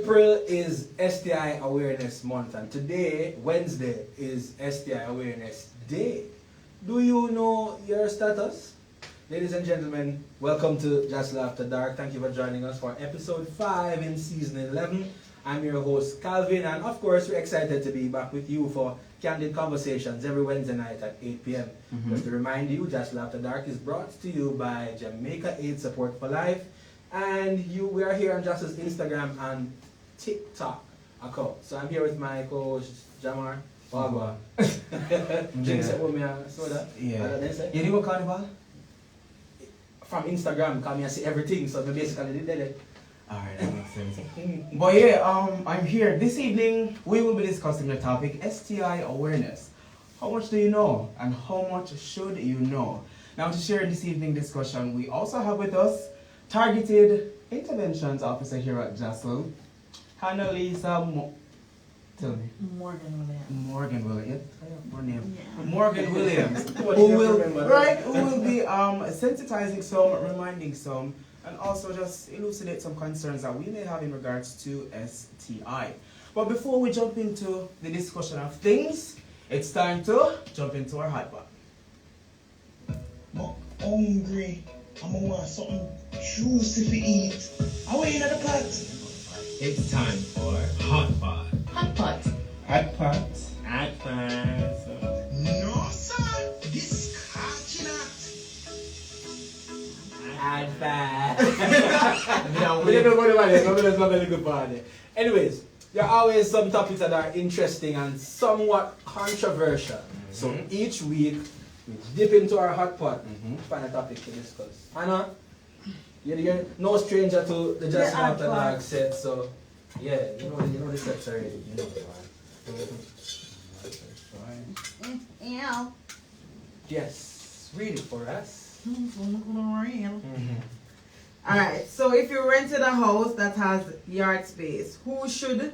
April is STI Awareness Month, and today, Wednesday, is STI Awareness Day. Do you know your status? Ladies and gentlemen, welcome to JASL After Dark. Thank you for joining us for episode 5 in season 11. I'm your host, Calvin, and of course, we're excited to be back with you for candid conversations every Wednesday night at 8 p.m. Just to remind you, JASL After Dark is brought to you by Jamaica Aid Support for Life, and we are here on JASL's Instagram and TikTok account. So I'm here with my co-host, Jamar. Wagwa. Drink some with me and soda. Yeah. You do a carnival? From Instagram, because I see everything, so I basically did it. Alright, that makes sense. But yeah, I'm here. This evening, we will be discussing the topic STI awareness. How much do you know? And how much should you know? Now to share this evening discussion, we also have with us Targeted Interventions Officer here at JASL, Hanna. Tell me. Morgan Williams. Her name. Yeah. Morgan Williams. who will be sensitizing some, reminding some, and also just elucidate some concerns that we may have in regards to STI. But before we jump into the discussion of things, it's time to jump into our hot pot. I'm hungry. I'm gonna want something juicy to eat. How are you in the pot? It's time for hot pot. Hot pot. Hot pot. Hot pot. No, sir. This coconut. Hot pot. We didn't go to it's not very good party. Anyways, there are always some topics that are interesting and somewhat controversial. So each week, we dip into our hot pot, find a topic to discuss. Hanna, you're no stranger to the JASL After Dark set, so yeah, you know the sets already. You know the one. Yeah. Yes, read it for us. Alright, so if you rented a house that has yard space, who should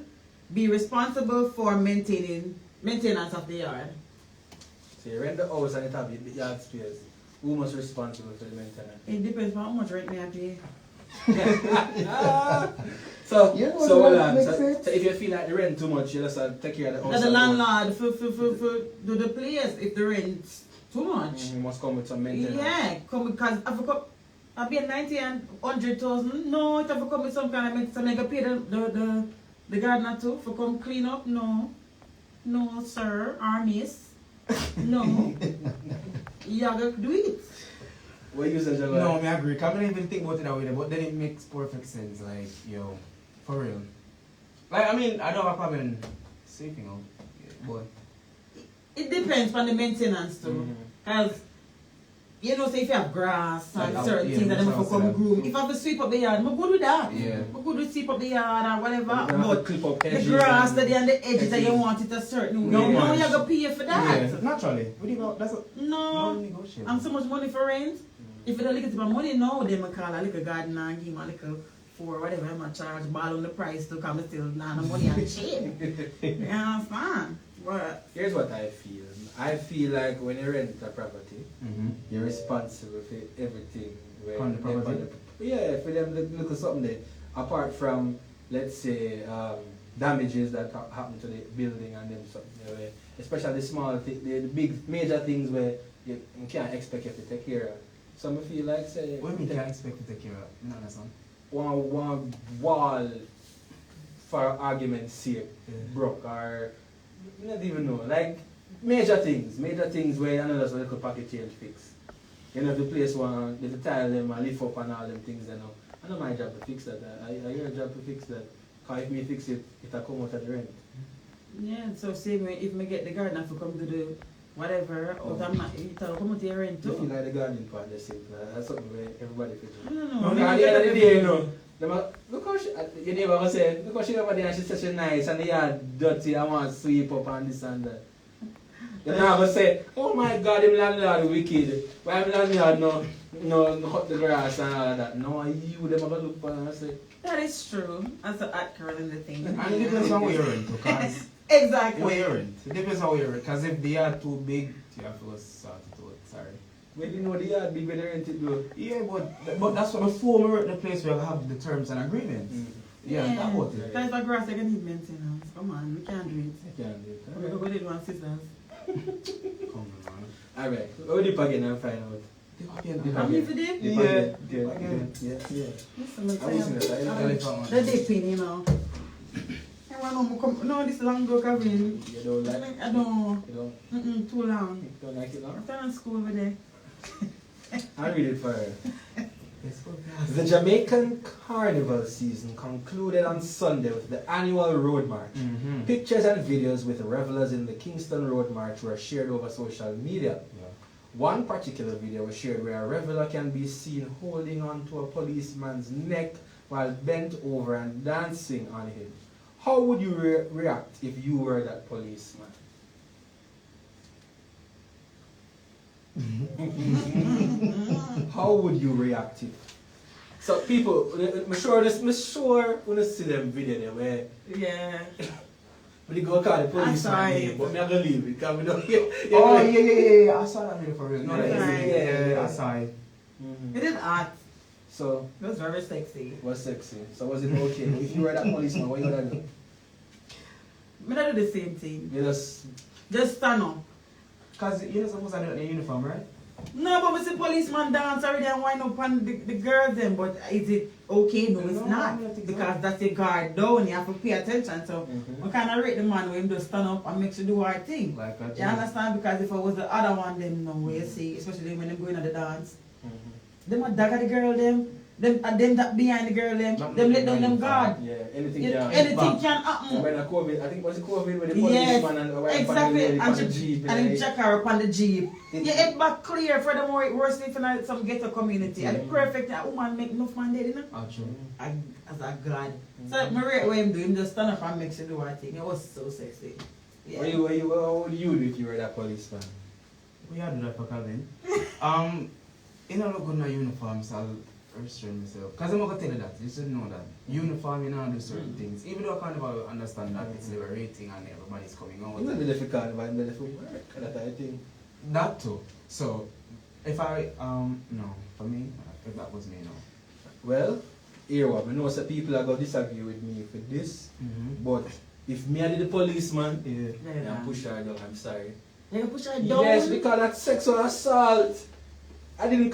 be responsible for maintenance of the yard? So you rent the house and it have the yard space. Who must be responsible for the maintenance? It depends on how much rent me I pay. So if you feel like the rent too much, you just take care of the house. That the landlord for do the place if the rent's too much. You must come with some maintenance. Yeah, come because I've been 90 and 100,000. No, it have to come with some kind of maintenance. I pay the gardener too for come clean up. No, sir or miss. No, you have to do it. What you say, Jaguar? No, I agree. I don't even think about it that way, but then it makes perfect sense. Like, yo, for real. Like, I mean, I don't have a problem in sleeping out, but it depends on the maintenance too. Because, you know, say if you have grass and certain things that them come groom. If I have to sweep up the yard, I'm good with that. Yeah. I'm good with sweep up the yard or whatever. But the grass that on the edges that you want it a certain way. No, you have to pay for that. Yeah, naturally. No, I'm so much money for rent. If you don't look at my money now, then I call a little gardener and give him a little for whatever I'm charge ball on the price to come still now the money on the cheap. You understand? But here's what I feel. I feel like when you rent a property, you're responsible for everything. On the property? Yeah, for them to look at something there. Apart from, let's say, damages that happen to the building and them something. Especially the small things, the big major things where you can't expect you to take care of. Some feel like say what do you mean can't expect to take care of? No, that's not. One wall for argument's sake broke or you don't even know. Like major things where another so little pocket change fix. You know the place one the tile them and lift up and all them things you know. I know my job to fix that. I your job to fix that. Cause if me fix it, it'll come out of the rent. yeah, so same way if me get the gardener to come to the whatever, it'll come out the rent You too. feel like the gardening part the same. That's something where everybody feels. No. At the end of the day, you know, look how your neighbor was saying, look how she over there and she's such a nice and the yard dirty, I want to sweep up and this and that. You know, I say, oh my God, him landlord wicked. Why him landlord no cut the grass and all of that. No, you them have to look for and say. That is true. That's an act girl in the thing. And it depends on where you're in, because Exactly. where you're in. It depends on where you're in, because if the yard too big, you have to sort it out. Sorry. When you know the yard big when they rent it though. Yeah, but that's what before we were at the place where we have the terms and agreements. Yeah, that was it. Type of grass, I can need maintenance. Come on, we can't do it. I can't do it. We're going to do one sisters. Come on. Alright, we'll dip again and find out. Again, I'm here for dip. Dip Yeah. again. Again. Yeah. Listen, like, I was in it. Elephant. the dipping, you know. No, this long go Kevin. You don't like I don't. You don't, Too long. you don't like it now? I'm trying to school over there. I'll read it for her. Let's go. The Jamaican Carnival season concluded on Sunday with the annual Road March. Mm-hmm. Pictures and videos with revelers in the Kingston Road March were shared over social media. Yeah. One particular video was shared where a reveler can be seen holding onto a policeman's neck while bent over and dancing on him. How would you react if you were that policeman? How would you react if? So people, I'm sure when you see them video there where Yeah. we go call the policeman sorry. name, but I'm not gonna leave it because we don't hear. Oh, yeah. I saw that video for real. No, Yeah, that is- yeah. I saw it. It is art. So It was very sexy. it was sexy. So was it okay? If you were that policeman, what you gonna do? I'm gonna do the same thing. You Just stand up. Because you're not supposed to do it in a uniform, right? No, but we see policeman dance already and wind up on the girls then. But is it okay? No, it's No, not. I don't think so. Because that's a guard down. You have to pay attention. So we kind of rate the man when him just stand up and make you do our thing. Like a You understand? Because if I was the other one, then no way, you see, especially when they go in at the dance. Them a dagger the girl them that behind the girl them let down them guard. Yeah, anything Anything can And happen. when a COVID, I think was it COVID with the Yes, policeman and the wife exactly. and And the jeep. and he jack her up on the jeep. It- Yeah, it back clear. Furthermore, it worse if in some ghetto community. And the perfect a woman make enough man dead, you know. Actually. As a god. So my rate what him do, him just stand up and make she do her thing. It was so sexy. Yeah. What would you do if you were that policeman? We had to do that for Calvin. You know, look good in a uniform, so I'll restrain myself. Because I'm not going to tell you that. You should know that. Uniform, you know, do certain things. Even though I can't ever understand that it's liberating and everybody's coming out. You know the difficult, but the difficult work. That I think. That too. So, if I, no, for me, if that was me, no. Well, here what, I know some people are going to disagree with me for this, but if me and the policeman, Yeah. I push her down, I'm sorry. They push her down. Yes, because that's sexual assault. I didn't,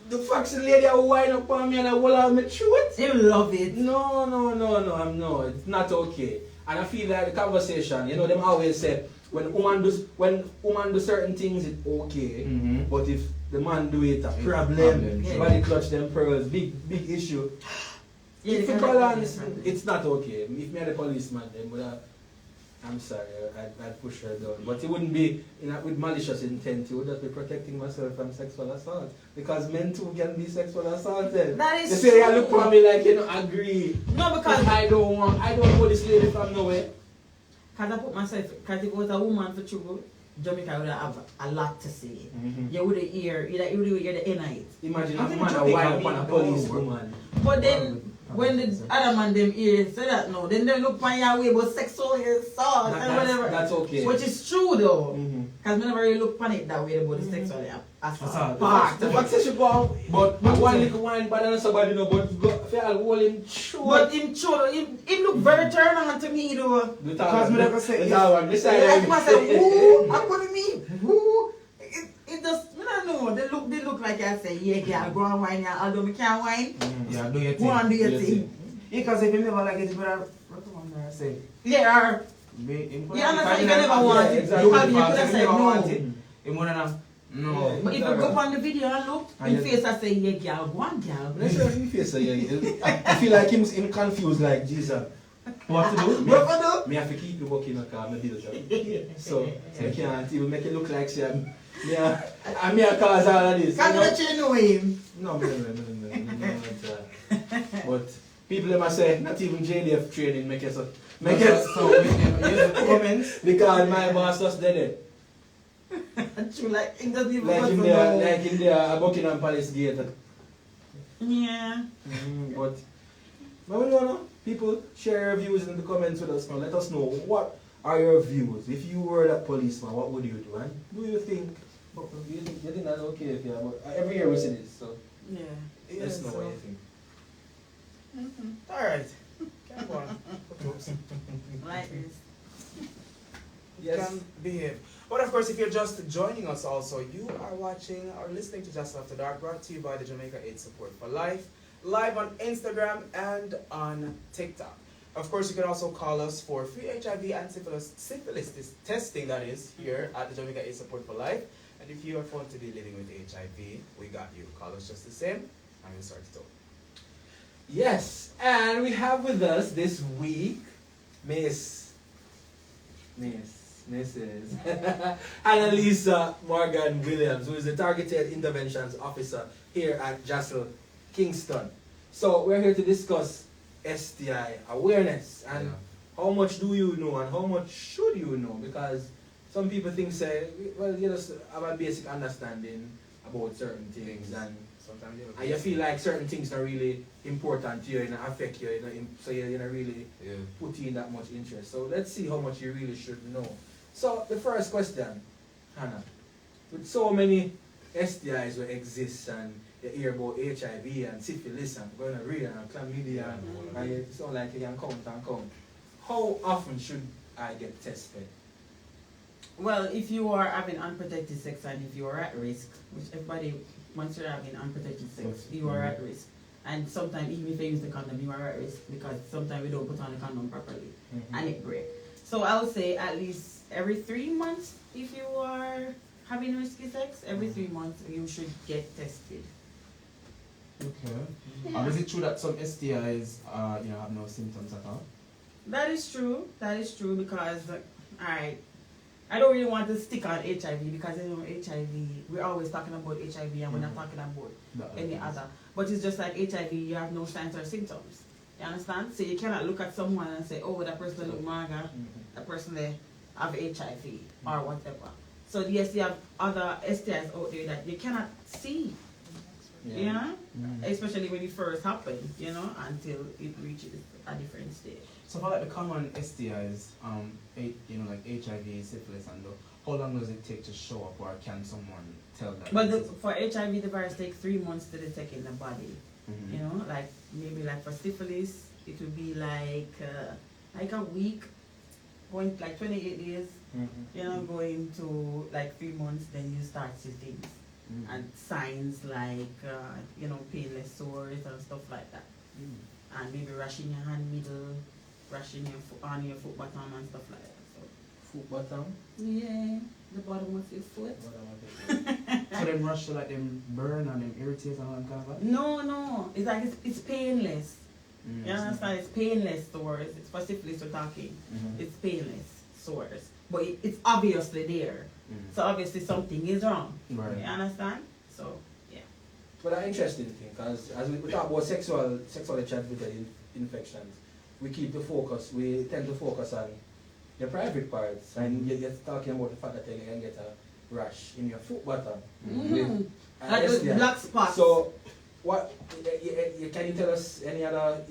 the faction lady I wind up on me and I will have me throat. They love it. No, I'm no, it's not okay. And I feel like the conversation, you know, them always say, when woman do certain things, it's okay. But if the man do it, a It's problem. problem, yeah. Body clutch them pearls, big issue. Yeah, If they you can balance, make it it's not okay. If me and the policeman, then would I'm sorry, I'd push her down. But it wouldn't be with malicious intent. It would just be protecting myself from sexual assault. Because men too can be sexual assaulted. That is They say, true. you look at me like you don't agree. No, because I don't know this lady from nowhere. I put myself, because if it was a woman for true, Jamaica would have a lot to say. You would hear, you would hear the inner it. Imagine I a think man a Jamaica wife mean on a no police work. woman. But then, when the other man them hear say that no, then they look on your way about sexual assault and whatever. That's okay. Which is true though. Mhm. Because whenever you look on it that way about the sexual assault Assault. part. The fact that she go out, but one little wine better than somebody, no, but go, feel hold him true. But in true, it look very turn on to me though. Because me never say this it. one, this side. Like I say, who? I'm calling me, who? It just, I don't know, they look like I say, yeah, girl, go and wine, yeah, although we can't wine, Yeah, do your go and thing. do your Yes, thing. Because if you never like it, you better recommend her, say. Yeah, you understand, you can never want it. exactly. You could have said no. You more than no. But if you go on the video and look, And in you- face I say, yeah, girl, go on, girl. Let's see if you say, yeah. I feel like him confused, like Jesus. What to do? What for Me have to keep you working on car, my bills up. So I can't even make it look like she me a cause all of this. Can't you know? let you know him. No. But people them a say, not even JDF training make it so. Make it So, in the comments. because my boss just did it. True, like, it doesn't even Like want in to there, know. like in there, Buckingham Palace gate. Yeah. But we don't know. People share your views in the comments with us now. Let us know what are your views. If you were that policeman, what would you do? And do you think? You think that's okay if you have every year we see this, so Yeah. let's know what you think. Alright. Go on. Oops. Like this. Yes. Can behave. But of course, if you're just joining us also, you are watching or listening to JASL After Dark, brought to you by the Jamaica AIDS Support for Life, live on Instagram and on TikTok. Of course, you can also call us for free HIV and syphilis testing, that is, here at the Jamaica AIDS Support for Life. And if you are found to be living with HIV, we got you. Call us just the same, and we'll start to talk. Yes, and we have with us this week Mrs. Annalisa Morgan Williams, who is the Targeted Interventions Officer here at JASL Kingston. So we're here to discuss STI awareness and how much do you know and how much should you know, because some people think well, you just have a basic understanding about certain things and Sometimes you feel like certain things are really important to you and affect you, so you're not really put in that much interest. So let's see how much you really should know. So the first question, Hannah, with so many STIs that exist and you hear about HIV and syphilis and gonorrhea and chlamydia and you sound like you can count. How often should I get tested? Well, if you are having unprotected sex and if you are at risk, which everybody, once you're having unprotected sex, you are at risk. And sometimes even if you use the condom, you are at risk because sometimes we don't put on the condom properly and it breaks. So I would say at least every 3 months, if you are having risky sex, every 3 months you should get tested. Okay. Is it true that some STIs have no symptoms at all? That is true. That is true because, I don't really want to stick on HIV because HIV, we're always talking about HIV and we're not talking about any other. But it's just like HIV, you have no signs or symptoms. You understand? So you cannot look at someone and say, oh, that person look maga, that person they have HIV or whatever. So yes, you have other STIs out there that you cannot see. You know? Especially when it first happens, until it reaches a different stage. So for like the common STIs, like HIV, syphilis, and how long does it take to show up, or can someone tell that? But for HIV, the virus takes 3 months to detect in the body. Like maybe like for syphilis, it would be like a week, going like 28 days. Going to like 3 months, then you start see things and signs like painless sores and stuff like that, and maybe rashing your hand middle, rashing your foot on your foot bottom and stuff like that. So Foot bottom? yeah, the bottom of your foot. So them rush to like them burn and them irritate and all that kind of stuff? No, it's like it's painless. You understand? It's painless sores. It's for syphilis we're talking. It's painless sores, but it's obviously there. So obviously something is wrong. Right. You understand? So yeah. But an interesting thing, because as we talk about sexually transmitted infections, we tend to focus on the private parts, and you're talking about the fact that you can get a rash in your foot bottom. Like those black spots. So, what can you tell us any other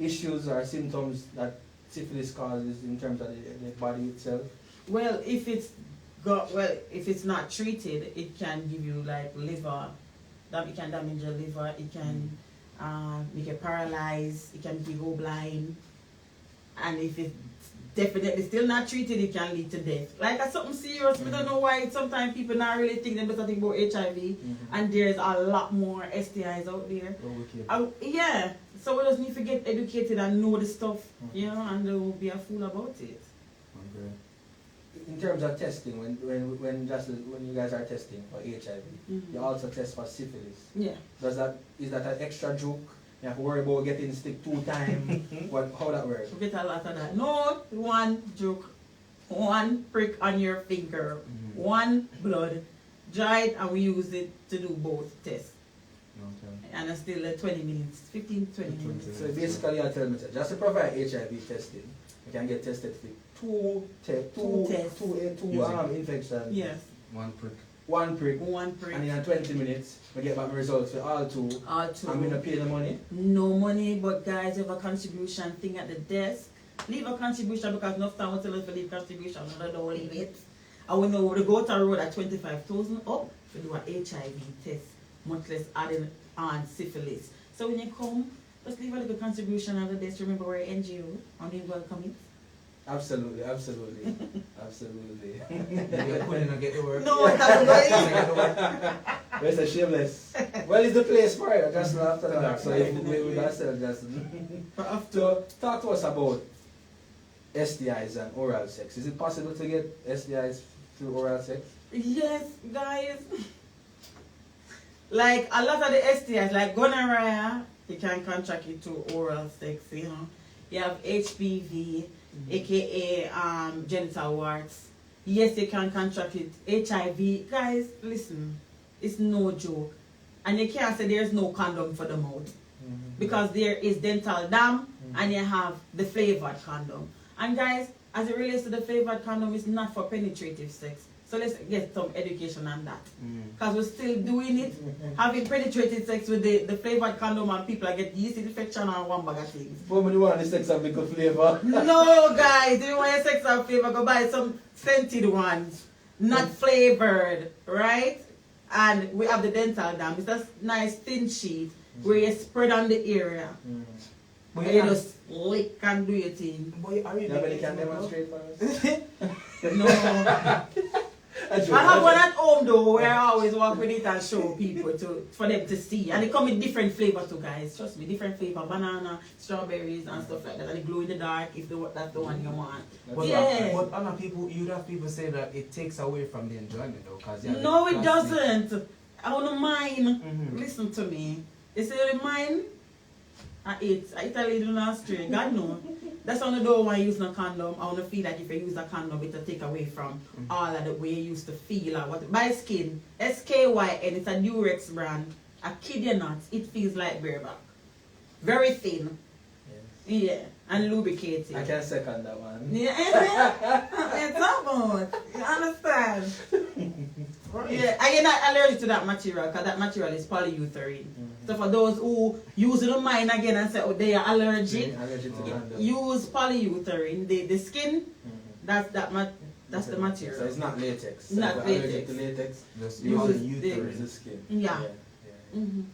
issues or symptoms that syphilis causes in terms of the body itself? Well, if it's not treated, it can give you like liver. It can damage your liver. It can make you paralyzed. It can make you go blind. And if it's definitely still not treated, it can lead to death. Like that's something serious. We don't know why sometimes people not really think they better think about HIV. And there's a lot more STIs out there. Yeah. So we just need to get educated and know the stuff, and don't be a fool about it. Okay. In terms of testing, when you guys are testing for HIV, you also test for syphilis. Yeah. Is that an extra joke? You have to worry about getting stick 2 times. How that works? We get a lot of that. No, one joke, one prick on your finger, one blood, dried, and we use it to do both tests. Okay. And it's still 20 minutes, 15-20 minutes. So basically, you're telling me just to provide HIV testing, you can get tested for two infections. Yes. One prick. One prick. And in 20 minutes, we get back my results for all two. And we don't pay the money? No money, but guys, you have a contribution thing at the desk. Leave a contribution because enough time we tell us to leave contribution. I don't leave it. And we know we go to a road at 25,000 up to do an HIV test, much less adding on syphilis. So when you come, Just leave a little contribution on the desk. Remember, we're an NGO, and we welcome it. Absolutely, absolutely, absolutely. You're putting and get the work. No, it doesn't go Where's the shameless? Well, it's the place for it. JASL After Dark. So if we got sell JASL. So talk to us about STIs and oral sex. Is it possible to get STIs through oral sex? Yes, guys. Like a lot of the STIs, like gonorrhea, you can contract it through oral sex. You know, you have HPV, aka genital warts. Yes, you can contract it. HIV, guys. Listen, it's no joke, and you can't say there's no condom for the mouth because there is dental dam and you have the flavored condom. And guys, as it relates to the flavored condom, it's not for penetrative sex. So let's get some education on that. Because we're still doing it, having penetrative sex with the flavored condom, and people get yeast infection and one bag of things. But when you want the sex have good flavor. No, guys, if you want your sex have flavor, go buy some scented ones, not flavored, right? And we have the dental dam. It's a nice thin sheet where you spread on the area. But And you just lick and do your thing. Boy, are you Nobody can demonstrate for us. No. I have one at home though where I always walk with it and show people for them to see. And they come with different flavor too, guys. Trust me, different flavor. Banana, strawberries and stuff like that. And they glow in the dark if that's the one you want. But, Yeah. but other people, you'd have people say that it takes away from the enjoyment though. Cause No, it doesn't. I want to mine. Listen to me. They say the mine. I eat a little not straight. God knows. That's on the door when you use no condom. I want to feel like if you use a condom, it'll take away from all of the way you used to feel. Or what. By skin, SKYN, it's a Durex brand. I kid you not, it feels like bareback. Very thin. Yes. Yeah, and lubricated. I can second that one. Yeah, it's about. You understand? Yeah, and you're not allergic to that material because that material is polyurethane. So for those who use the mind again and say, oh, they are allergic, Allergic to condom. use polyurethane. The skin, that's the material. So it's not latex. Not So if you're allergic latex. to latex. Just Use use the- Use the skin. Yeah. Okay.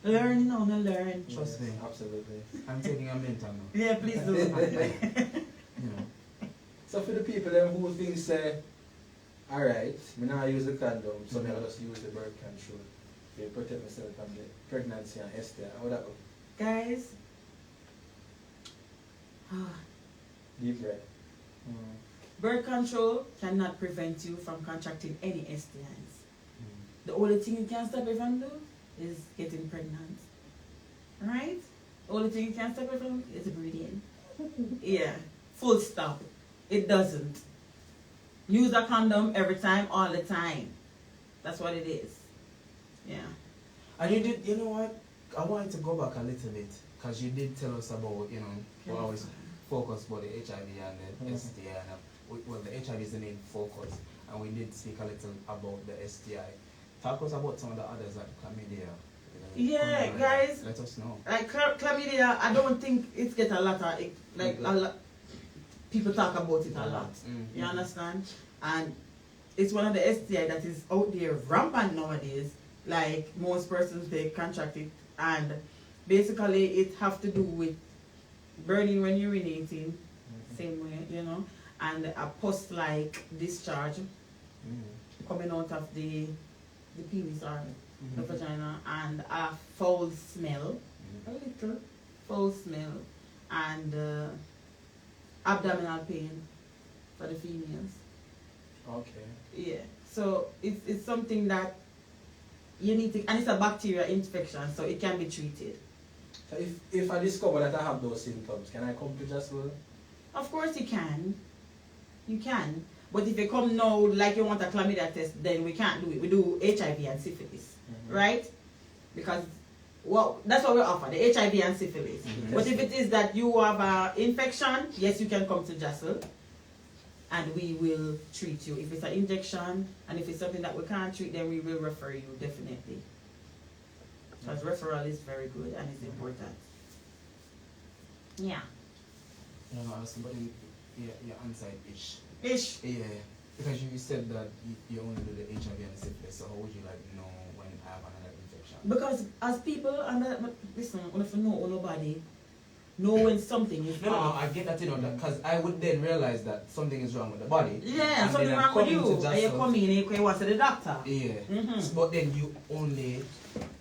Learn, no, no, learn. Trust me. Absolutely. I'm taking a mental now. Yeah, please do. You know. So for the people them who think say, alright, me not use the condom, so me I just use the birth control to protect myself from the pregnancy and STI. How that go? Guys, Deep breath. birth control cannot prevent you from contracting any STIs. The only thing you can stop you from doing is getting pregnant. Right? The only thing you can stop you from is breathing. Yeah. Full stop. It doesn't. Use a condom every time, all the time. That's what it is. Yeah. And you did, you know what? I wanted to go back a little bit because you did tell us about, you know, we always focus about the HIV and the STI. And, well, the HIV is the main focus, and we did speak a little about the STI. Talk us about some of the others like chlamydia. Yeah, guys. Let us know. Like chlamydia, I don't think it's get a lot of like a lot. People talk about it a lot. You understand? And it's one of the STI that is out there rampant nowadays. Like most persons they contract it, and basically it have to do with burning when you're urinating, same way, you know, and a pus-like discharge coming out of the penis or the vagina, and a foul smell, a little foul smell, and abdominal pain for the females. Okay. Yeah, so it's something that you need to, and it's a bacterial infection, so it can be treated. So if I discover that I have those symptoms, can I come to JASL? Of course you can. You can. But if you come now like you want a chlamydia test, then we can't do it. We do HIV and syphilis, right? Because that's what we offer, the HIV and syphilis. But if it is that you have an infection, yes, you can come to JASL and we will treat you. If it's an injection and if it's something that we can't treat, then we will refer you, definitely. Because referral is very good and it's important. Yeah. You know, somebody, your answer ish. Ish. Yeah. Because you said that you only do the HIV and the syphilis, so how would you like know when I have another infection? Because as people, and listen, if you know nobody, know when something is No, off. I get that, you know, because I would then realize that something is wrong with the body. Yeah, and something then I'm wrong with coming you. to And you JASL. come in and you want to the doctor. Yeah. Mhm. But then you only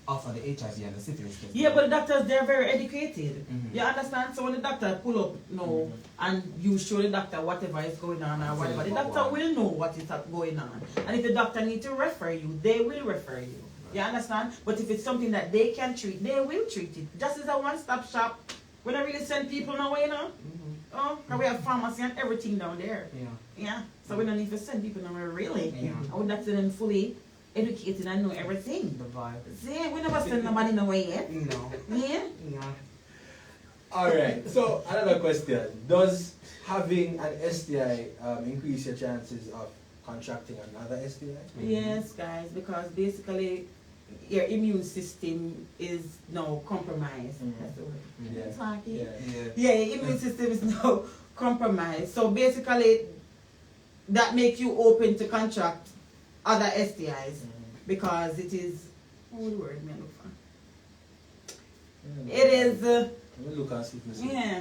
offer the HIV and the syphilis test. Yeah, but the doctors, they're very educated. Mhm. You understand? So when the doctor pull up, and you show the doctor whatever is going on or whatever, the doctor will know what is going on. And if the doctor needs to refer you, they will refer you. You understand? But if it's something that they can treat, they will treat it. Just as a one-stop shop. We don't really send people nowhere, you know? Oh, because we have pharmacy and everything down there. Yeah. Yeah. So we don't need to send people nowhere, really. Yeah. I would like to them fully educated and know everything. The vibe. See, we never send nobody nowhere yet. No. Yeah? Yeah. Alright, so another question. Does having an STI increase your chances of contracting another STI? Yes, guys, because basically your immune system is now compromised. That's the word. Yeah. Talking. Yeah. Yeah, your immune system is now compromised. So basically, that makes you open to contract other STIs because it is. What the word me look for? It is. Let me look and see if I see. Yeah.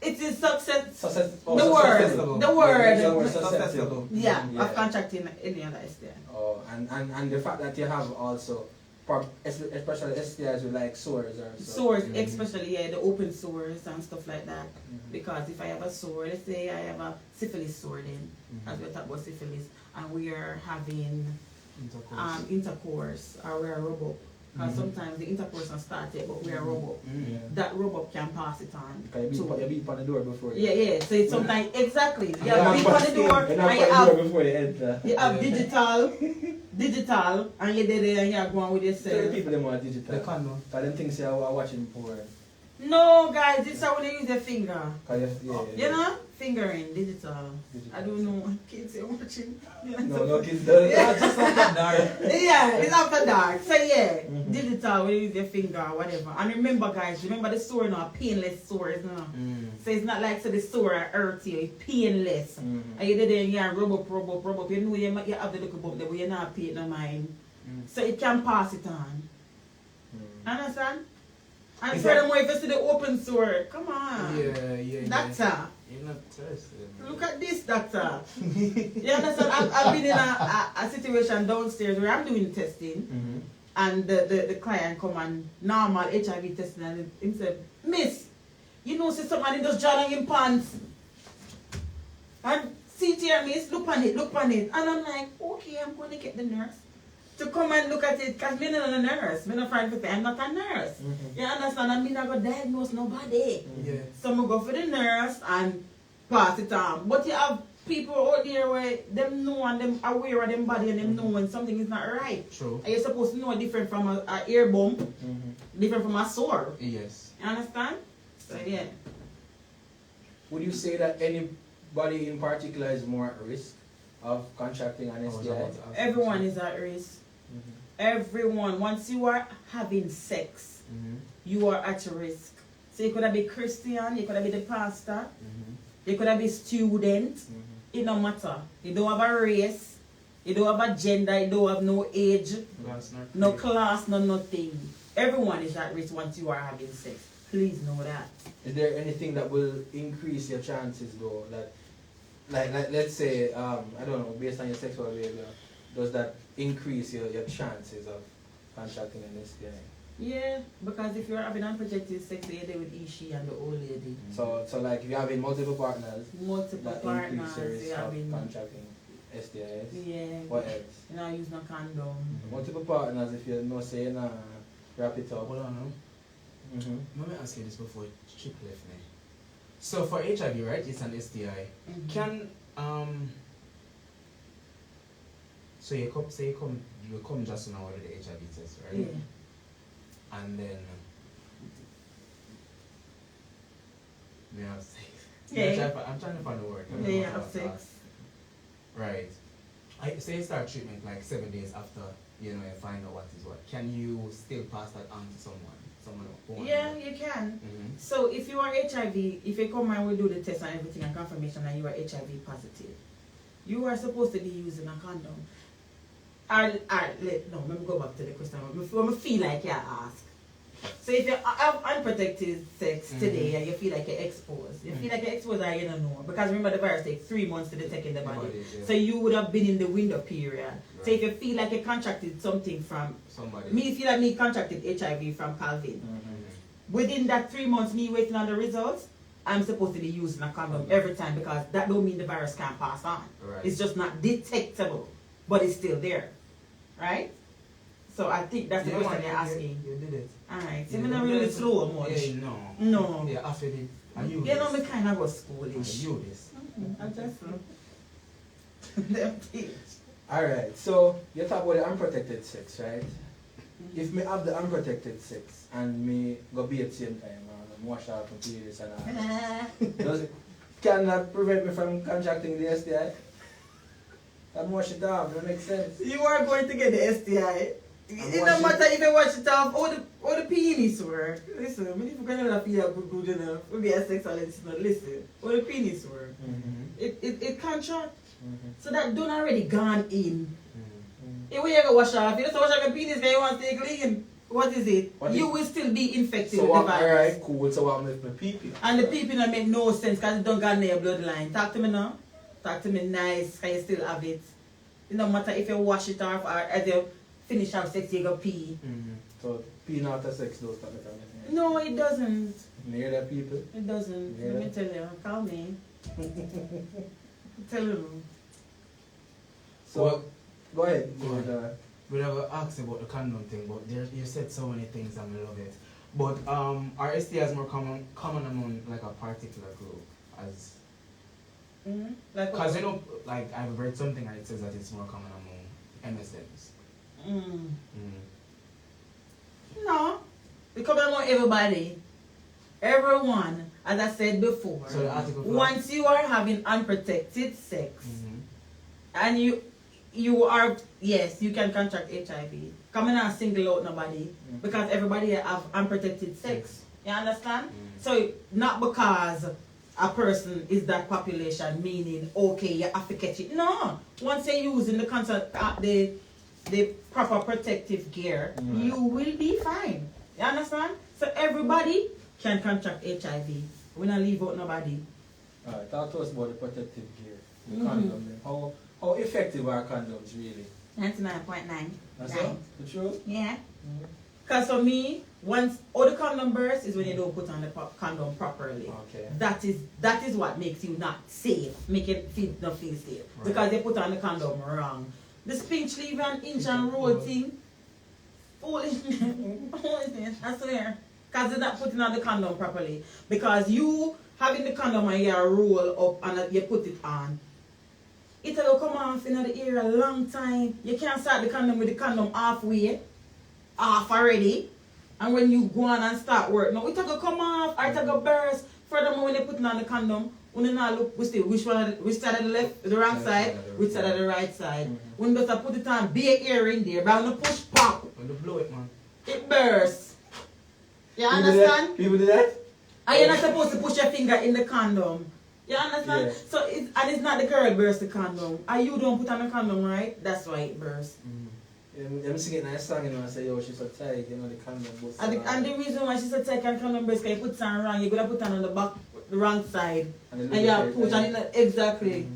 It is success. The word. The word. Susceptible. Yeah, of contracting any other STI. Oh, and the fact that you have also, especially STIs with like sores or so. Sores, especially the open sores and stuff like that. Because if I have a sore, let's say I have a syphilis sore, then as we talk about syphilis, and we are having intercourse or we are rub up. Because sometimes the intercourse has started, but we are rub up. That rub up can pass it on. Because you beat on the door before you. Yeah. So it's sometimes exactly. You have beat on the door and before you enter. you have digital, and you're there and you're going with Tell the yourself. people them want digital. The condom. Because them things you are watching porn. No, guys, this is how they use their finger. Yeah. You know? Fingering, digital. I don't know what kids are watching. No, kids don't. Yeah. Just after dark. Yeah, it's after dark. So yeah, digital, we use your finger or whatever. And remember guys, remember the sore now, painless sores now. So it's not like so the sore hurt you, it's painless. And you did it and rub up. You know you have the little bump there, but you're not paying no mind. So it can pass it on. Understand? And furthermore, if you see the open sore, come on. Yeah. Doctor. You're not thirsty. Look at this, doctor. You understand? I've been in a situation downstairs where I'm doing testing, and the client come and normal HIV testing, and he said, "Miss, you know, see somebody just draw in pants." And see here, miss, look on it. And I'm like, okay, I'm going to get the nurse to come and look at it, because I'm not a nurse. I'm not friend with I'm not a nurse. You understand? I'm not going to diagnose nobody. Yeah. So I go for the nurse and pass it on. But you have people out there where them know and them aware of them body and them know when something is not right. True. And you're supposed to know different from a ear bump, different from a sore. Yes. You understand? So yeah. Would you say that anybody in particular is more at risk of contracting an STI? Everyone is at risk. Everyone. Once you are having sex, you are at risk. So you could be Christian, you could be the pastor, you could be student. It don't matter. You don't have a race, you don't have a gender, you don't have no age, no class, no nothing. Everyone is at risk once you are having sex. Please know that. Is there anything that will increase your chances though? That, like let's say, I don't know, based on your sexual behavior, does that increase your chances of contracting an STI? Yeah, because if you're having unprotected sex, you're there with he, she, and the old lady. So like if you're having multiple partners, Multiple that partners, increase your risk you're of having. contracting STIs. Yeah. What else? You know, use no condom. Multiple partners, if you know, say, wrap it up. Hold on. Let me ask you this before Chip left me. So for HIV, right, it's an STI. Can so you come just now with the HIV test, right? Yeah. And then may I have sex? Yeah. I'm trying to find the word. Yeah, you have sex. Right. Say you start treatment like 7 days after you find out what is what. Can you still pass that on to someone? someone born. Yeah, you can. Mhm. So if you are HIV, if you come and we do the test and everything and confirmation that you are HIV positive, you are supposed to be using a condom. Let me go back to the question. When we feel like you ask. So if you have unprotected sex today and you feel like you're exposed, you feel like you're exposed or you don't know. Because remember the virus takes 3 months to detect in the body. Yeah. So you would have been in the window period. So Right. if you feel like you contracted something from Somebody. me, feel like me contracted HIV from Calvin. Within that 3 months, me waiting on the results, I'm supposed to be using a condom every time because that don't mean the virus can't pass on. Right. It's just not detectable, but it's still there, right? So I think that's the Yeah, question man, you're asking. You did it. Alright, so Yeah, I'm not you really did it. slow much. Yeah, no. No. Yeah, after it. And you You know, me this. kind of was And schoolish. you this. I just them things. Alright, so you talk about the unprotected sex, right? If me have the unprotected sex and me go be at the same time and wash out my periods and all, does it, can that prevent me from contracting the STI? And wash it off, that makes sense. You are going to get the STI. It And don't wash matter if you wash it off or the penis work. Listen, I mean, if you're gonna feel good enough, we'll be a sexualist, not listen. Or the penis work. It contract. So that done already gone in. If we ever wash off, you just wash off your penis because you want to stay clean. What is it? What You is- will still be infected So with the what, virus. alright, cool, so I'm with my pee-pee. And the people don't make no sense because it don't got near bloodline. Talk to me now. Talk to me nice because you still have it. It don't matter if you wash it off or as you finish have sex, you go pee. So peeing after sex don't stop it from anything. No, it doesn't. You hear that, people? It doesn't. Yeah. Let me tell you. Call me. Tell you. So, Well, go ahead. go ahead. We never asked about the condom thing, but there, you said so many things and I love it. But are STIs more common among like a particular group? As Like because you know, like I've read something and it says that it's more common among MSMs. No. It comes among everybody. Everyone, as I said before. So the article. Once you are having unprotected sex, and you are, yes, you can contract HIV. Come and not single out nobody because everybody have unprotected sex. You understand? So not because a person is that population, meaning okay, you have to catch it. No. Once you're using the proper protective gear, you will be fine. You understand? So everybody can contract HIV. We not leave out nobody. Alright, talk to us about the protective gear. The condom then. How effective are condoms really? 99.9. That's all? The truth? Yeah. Because for me, once all the condom burst is when you don't put on the condom properly. Okay. That is what makes you not safe, make it not feel safe. Right. Because they put on the condom wrong. The pinch leave and inch and roll thing, foolishness, I swear. Because they're not putting on the condom properly. Because you having the condom and you roll up and you put it on, it will come off in the ear a long time. You can't start the condom with the condom halfway, off already. And when you go on and start work, now it will come off or it will burst. Furthermore, when they put on the condom, when you now look, we still which side of the left, the wrong side, which side of the right side. When you just put it on, big air in there, but when you push pop, When you blow it, man. it bursts. You People do that? understand? People do that? And you're not supposed to push your finger in the condom. You understand? Yeah. So it's not the girl burst the condom. And you don't put on the condom, right? That's why it bursts. I'm singing a nice song, you know, and say, yo, she's so tight, you know, the condom was. And the reason why she said take on condom burst, because you put it on wrong, you're going to put it on the back, the wrong side. And you have to put on it exactly.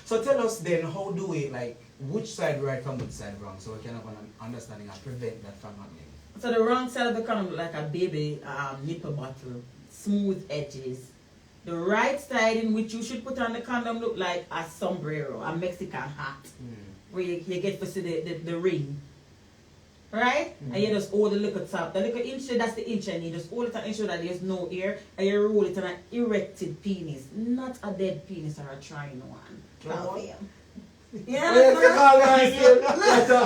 So tell us then, how do we, like, which side right and which side wrong, so we can have an understanding and prevent that from happening? So the wrong side of the condom look like a baby nipple bottle, smooth edges. The right side in which you should put on the condom look like a sombrero, a Mexican hat, where you get to see the ring. Right? And you just hold the little top. The little inch, that's the inch and you just hold it and ensure that there's no air, and you roll it on an erected penis, not a dead penis or a trying one. Yeah.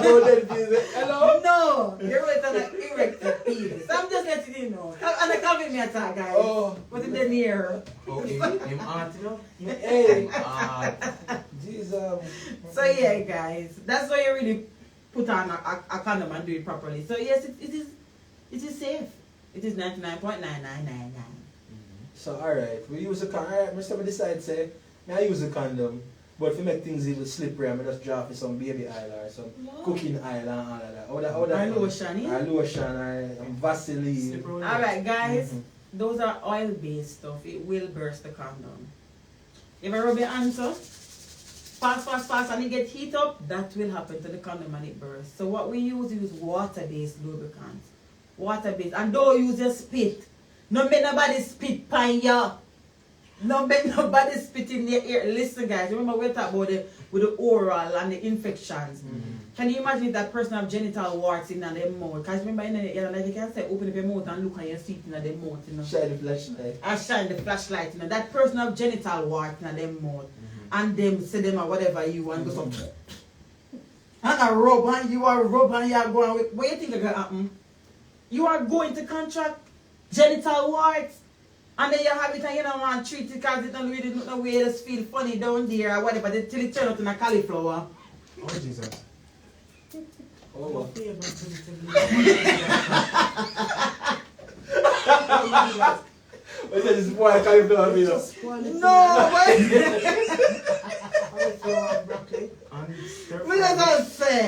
Hello? No, you're with an erected penis. I'm just letting you know. And I come with me attack, guys. Oh. What's in the near? Okay, him aunt, you know? Hey, Uh, Jesus. So yeah, guys, that's why you really put on a condom and do it properly. So yes, it is safe. It is 99.9999. So alright, we use a condom. Alright, Mr. decide say, I use a condom. But if you make things even slippery, I just drop some baby oil or some cooking oil and all of that. Or lotion, yeah? Or lotion or Vaseline. Alright guys, those are oil-based stuff. It will burst the condom. If I rub your hands up, fast, and it get heat up, that will happen to the condom and it bursts. So what we use is water-based lubricant. Water-based. And don't use your spit. No make nobody spit pan ya. No make nobody spit in your ear. Listen guys, remember we talked about with the oral and the infections. Can you imagine if that person have genital warts in their mouth? Because remember like you can say open up your mouth and look at your seat in their mouth, you know. Shine the flashlight. And shine the flashlight, you know. That person have genital warts in their mouth. And them say them or whatever you want go some and a rub and you are rub and you are going with what you think is gonna happen? You are going to contract genital warts. And then you have it and you don't want to treat it because it don't really look no way, just feel funny down there or whatever till it turn out in a cauliflower. Oh Jesus. Oh. What is this boy cauliflower video? No, wait. Broccoli and stir We just say.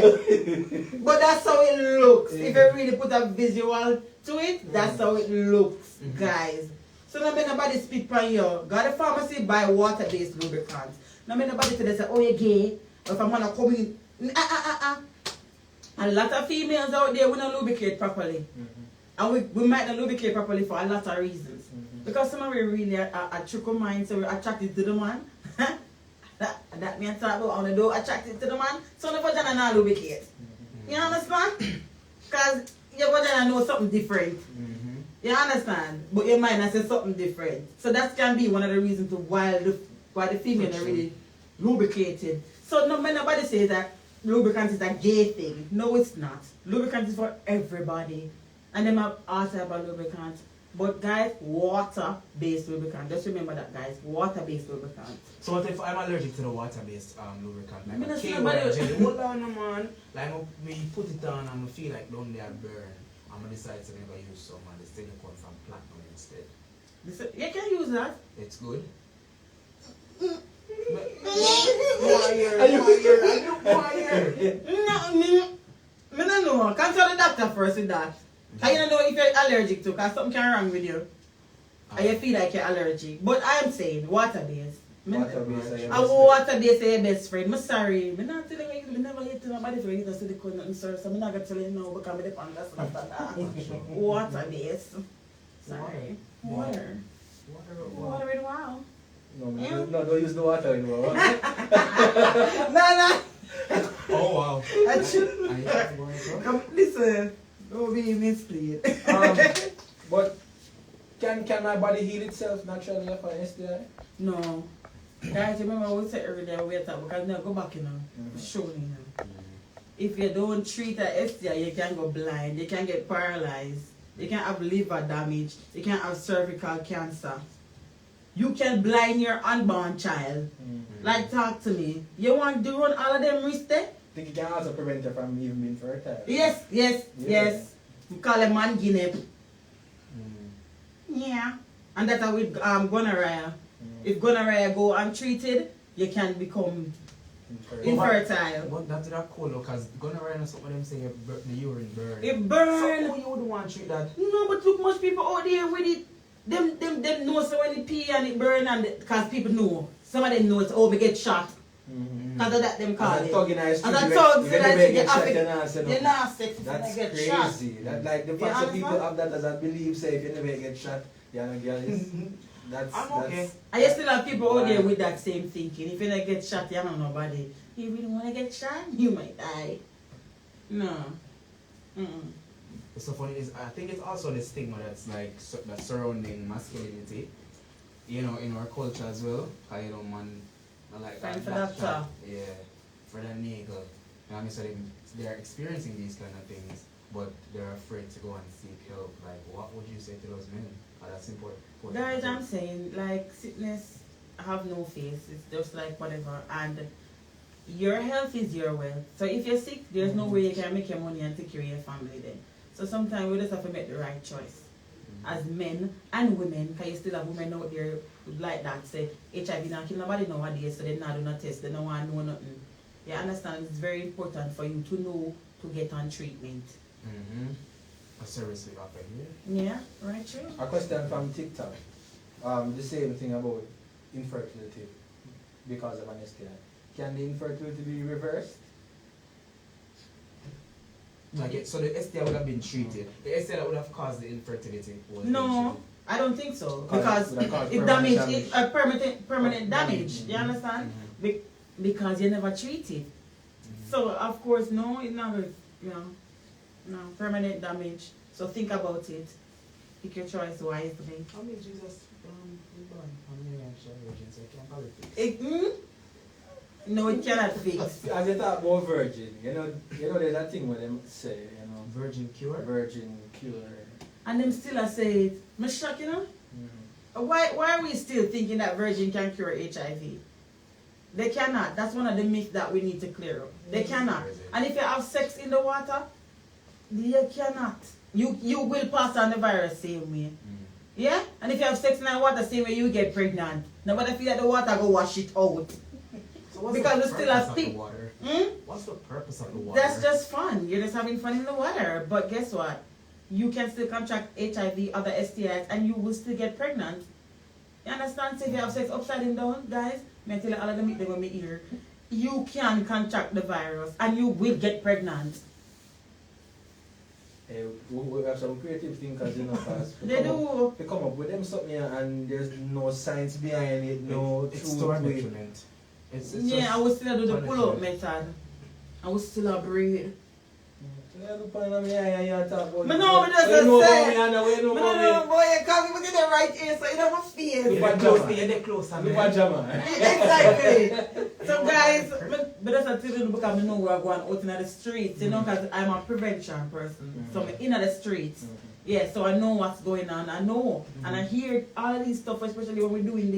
But that's how it looks. If you really put a visual to it, that's how it looks, guys. So no make nobody spit on you. Go to the pharmacy, buy water-based lubricants. No make nobody tell you say, oh you gay. Or if I'm gonna come in. A lot of females out there we don't lubricate properly. And we might not lubricate properly for a lot of reasons. Because some of we really are trickle mind, so we're attracted to the man. that means talk about on the door attracted to the man. So the vagina not lubricate. You understand? Because your vagina knows something different. You understand? But your mind has said something different. So that can be one of the reasons to why the female are really lubricated. So no nobody says that lubricant is a gay thing. No, it's not. Lubricant is for everybody. And then I asked about lubricant. But guys, water-based lubricant. Just remember that, guys. Water-based lubricant. So what if I'm allergic to the water-based lubricant? Like I mean, a that's K nobody- or jelly. Hold on, man. Like when you put it on and I feel like down there burn, I'm gonna decide to never use some and the silicone from platinum instead. You can use that. It's good. No, I don't know. Consult the doctor first with that. And you don't know if you're allergic to, because something can wrong with you. And you feel like you're allergic. But I am saying water-based. Water-based. A water-based is your best friend. I'm sorry. I'm not telling you, I never get to nobody for you to see the silicone nothing, sir. So I'm not going to tell you no because I'm the panda. Water-based. Sorry. Water. Water in wow. No, don't use the water anymore. No. Oh wow. Come, listen. Don't be misplayed. But can my body heal itself naturally for STI? No. Guys, remember what we said earlier, we talk because now go back, you know. Show me now. If you don't treat a STI, you can go blind, you can get paralyzed, you can have liver damage, you can have cervical cancer. You can blind your unborn child. Like, talk to me. You want to run all of them risks there? Think you can also prevent her from even being fertile? Yes. We call them man guinea. Yeah. And that's how with gonorrhea. If gonorrhea go untreated, you can become infertile. But that's that cool because gonorrhea and some of them say the urine burn. It burn. So who you would want to treat that? No, but look, much people out there with it. Them know so when it pee and it burn and because people know. Some of them know it's we get shot. Because of that them call it. As a thug in the street, As a thug, you so never that get shot, you you're not saying You're nothing. not sick if That's you get shot. crazy. That like the fact that people have that as a belief, say if you never get shot, you're not guilty. I'm okay. And you still have people out there with that same thinking. If you don't get shot, you don't know nobody. You really want to get shot, you might die. No. What's so funny is I think it's also the stigma that's like that's surrounding masculinity, you know, in our culture as well. Cause you know, man, like Fine for that doctor. shot, yeah, for the nigga. You know, so they're experiencing these kind of things, but they're afraid to go and seek help. Like, what would you say to those men? That's important. Guys, I'm saying, like, sickness have no face. It's just like whatever. And your health is your wealth. So if you're sick, there's no way you can make your money and take care of your family then. So sometimes we just have to make the right choice. as men and women, because you still have women out there like that say HIV not kill nobody nowadays, so they not do no test, they don't want to know nothing. You understand? It's very important for you to know to get on treatment. A service we offer here. Yeah, right, true. A question from TikTok. The same thing about infertility because of an STI. Can the infertility be reversed? Like so the STI would have been treated. The STI that would have caused the infertility was No, I don't think so. Because Because it it damage. damage, permanent damage. You understand? Because you never treat it. So of course, no, it's not, no, permanent damage. So think about it. Pick your choice wisely. How many Jesus born? How many actual virgins? I can't probably fix. No, it cannot fix. As you talk about virgin, you know there's a thing where them say, Virgin cure? virgin cure. And them still a say it. I'm shocked, Why are we still thinking that virgin can cure HIV? They cannot. That's one of the myths that we need to clear up. They cannot. And if you have sex in the water, you cannot. You will pass on the virus same way. Yeah? And if you have sex in the water, same way you get pregnant. Nobody feel that the water go wash it out. So what's Because the we still have purpose of the stick. water? What's the purpose of the water? That's just fun. You're just having fun in the water. But guess what? You can still contract HIV, other STIs, and you will still get pregnant. You understand? So if you have sex upside and down, guys, may I tell you all of them they go me ear. You can contract the virus and you will get pregnant. We have some creative thinkers, because They do. they come up with them something here and there's no science behind it, no It's truth store to it. measurement. It's Yeah, just I will still do the pull-up punishment. method. I will still breathe. Yeah, look on me, you talk about Me know, it. me just We know say. about me, Hanna, we know about No, me. boy, you can't even get the right ear, so you don't want to You're feel. Look at close, Jama. you're closer, Look man. at Jama. Exactly. So guys, but that's a thing because I know we're going out in the streets, because I'm a prevention person. So I'm in the streets. Yeah, so I know what's going on. I know. And I hear all of these stuff, especially when we're doing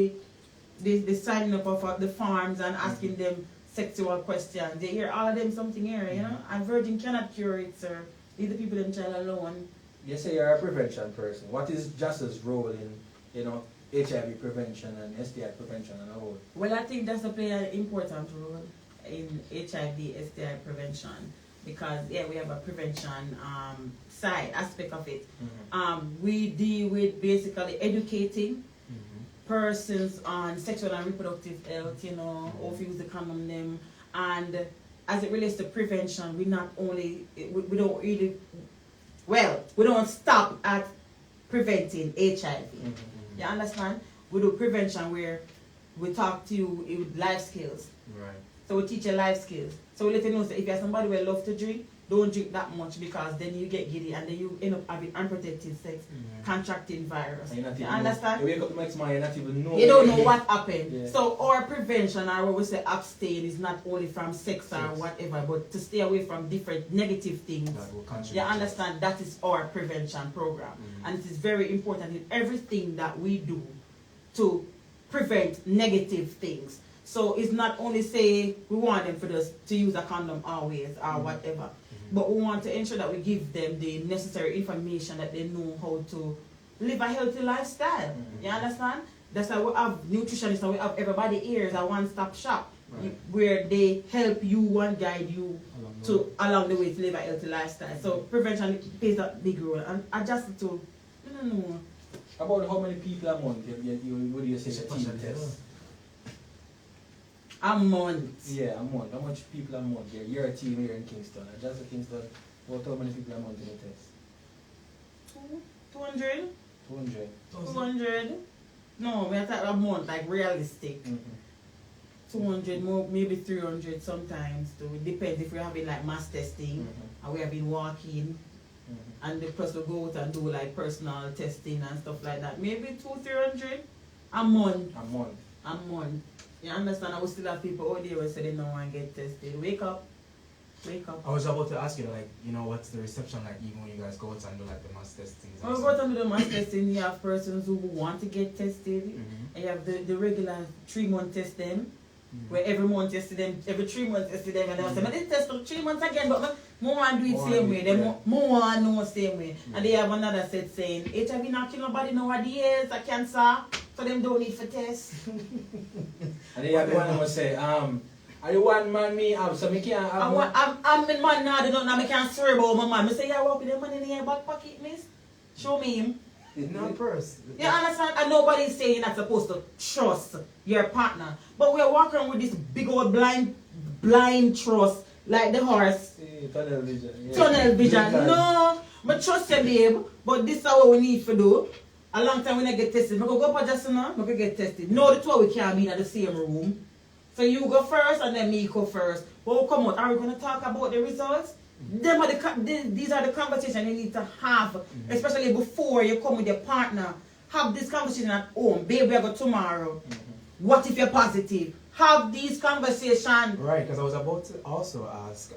the signing up of the farms and asking them sexual questions. They hear all of them something here, And virgin cannot cure it, sir. Leave the people in child alone. You say you're a prevention person. What is JASL's role in, HIV prevention and STI prevention and all? Well, I think that's a play an important role in HIV, STI prevention because we have a prevention side aspect of it. We deal with basically educating persons on sexual and reproductive health, how to use the condom them, and as it relates to prevention, we not only we don't really we don't stop at preventing HIV. You understand? We do prevention where we talk to you with life skills. Right. So we teach you life skills. So we let you know that if you're somebody who love to drink, don't drink that much because then you get giddy and then you end up having unprotected sex, contracting virus. And You understand? You wake up the next morning, you not even know. You don't know what happened. Yeah. So our prevention, or what we say abstain, is not only from sex or whatever, but to stay away from different negative things. That will contribute. You understand? That is our prevention program. And it is very important in everything that we do to prevent negative things. So it's not only say we want them to use a condom always or whatever, but we want to ensure that we give them the necessary information that they know how to live a healthy lifestyle. You understand? That's why we have nutritionists and we have everybody here as a one-stop shop where they help you and guide you along the way to live a healthy lifestyle. So prevention plays a big role. And adjust to, no. About how many people a month would you say the team test? A month. Yeah, a month. How much people a month? Yeah, you're a team here in Kingston. Just in Kingston, about how many people a month in the test? 200? 200. 200? No, we are talking a month, like realistic. 200, more, maybe 300 sometimes too. It depends if we're having like mass testing and we have been walking and the plus we go out and do like personal testing and stuff like that. Maybe 200-300 a month. A month. A month. You understand? I will still have people out there who say they don't want to get tested. Wake up. Wake up. I was about to ask you, like, what's the reception like even when you guys go out and do like the mass testing? When we go out and do the mass testing, you have persons who want to get tested. And you have the regular 3-month test them. Where every month you see them, every 3 months you see them, and they say, "Man, this test for 3 months again, but more want do it same way. They more want know same way." And they have another set saying, "HIV not kill nobody nowadays, a cancer, so them don't need for test." And they have the one who say, are you one man me have, so me can't have I'm in man now, they don't know, I can't swear about my man. I say, "Yeah, walk with the money in your back pocket, miss. Show me him." It's not purse. You understand? And nobody's saying you're not supposed to trust your partner. But we're walking with this big old blind trust, like the horse. Tunnel vision. Yeah. Tunnel vision. No, but trust you, babe. But this is what we need to do. A long time when I get tested, we go up at just now, we can get tested. No, the two of we can't be in the same room. So you go first and then me go first. But come on, are we going to talk about the results? These are the conversations you need to have, especially before you come with your partner. Have this conversation at home. Babe, we go tomorrow. What if you're positive? Have these conversations. Right, because I was about to also ask,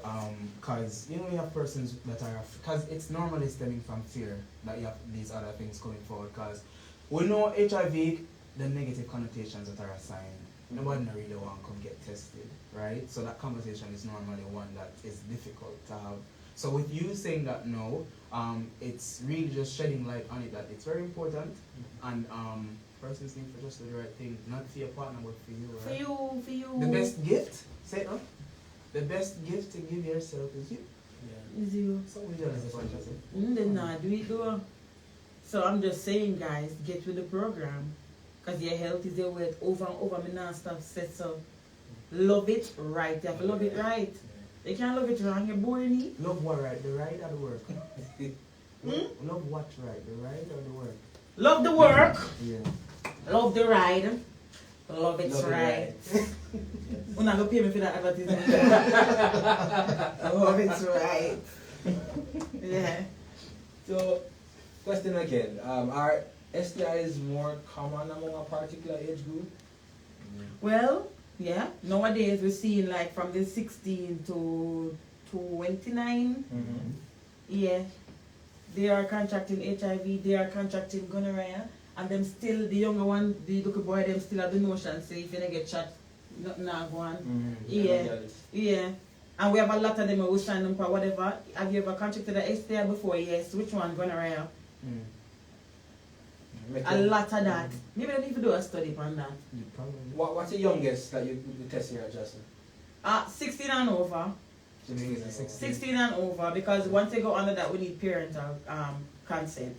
because you know you have persons that are, because it's normally stemming from fear that you have these other things going forward. Because we know HIV, the negative connotations that are assigned. Nobody really want to come get tested, right? So that conversation is normally one that is difficult to have. So with you saying that no, it's really just shedding light on it that it's very important, and persons need to just do the right thing, not for your partner but for you, right? For you. The best gift, say it, no? The best gift to give yourself is you. Yeah. Is you. So we just want to say. Then not do it though. So I'm just saying, guys, get with the program. Because your health is your wealth. Over and over, me not stop said so. Love it right. You have to love it right. You can't love it wrong, you're boring. Love what right, the right or the work? Love what right, the right or the work? Love the work. Yeah. Love the ride. Love it Love it right. You're not going to pay me for that advertisement. Love it right. Yeah. So, question again. Are STIs more common among a particular age group? Well, yeah. Nowadays we're seeing like from the 16 to 29. Yeah. They are contracting HIV, they are contracting gonorrhea, and them still, the younger one, the little boy, them still have the notion, say if you don't get shot, nothing not go on. Yeah. And we have a lot of them who sign them for whatever. Have you ever contracted a STI before? Yes. Which one? Gonorrhea. A lot of that. Maybe they need to do a study on that. What's the youngest that you test here, Justin? 16 and over. 16 and over, because once they go under that, we need parental consent.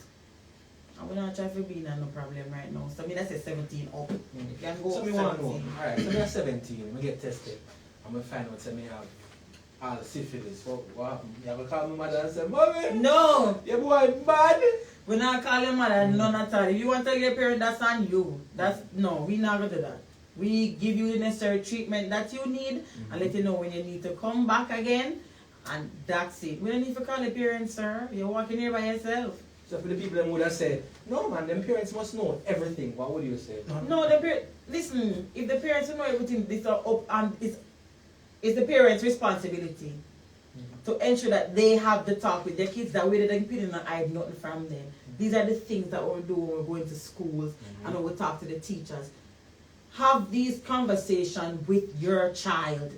And we're not trying to be in no problem right now. So I mean, that's a 17 up. You can go So up me want to know. 17. Alright, so me at 17, I get tested. I'm going to find out that me have all the syphilis. What happened? You have to call my mother and say, "Mommy, No! your boy bad." We're not calling mother, none at all. If you want to tell your parent, that's on you. No, we're not going to do that. We give you the necessary treatment that you need and let you know when you need to come back again. And that's it. We don't need to call your parents, sir. You're walking here by yourself. So for the people that would have said, "No man, them parents must know everything," what would you say? No, listen, if the parents know everything, this are up and it's the parents' responsibility to ensure that they have the talk with their kids, that way they don't pin and hide nothing from them. These are the things that we'll do when we're going to schools and when we talk to the teachers. Have these conversations with your child.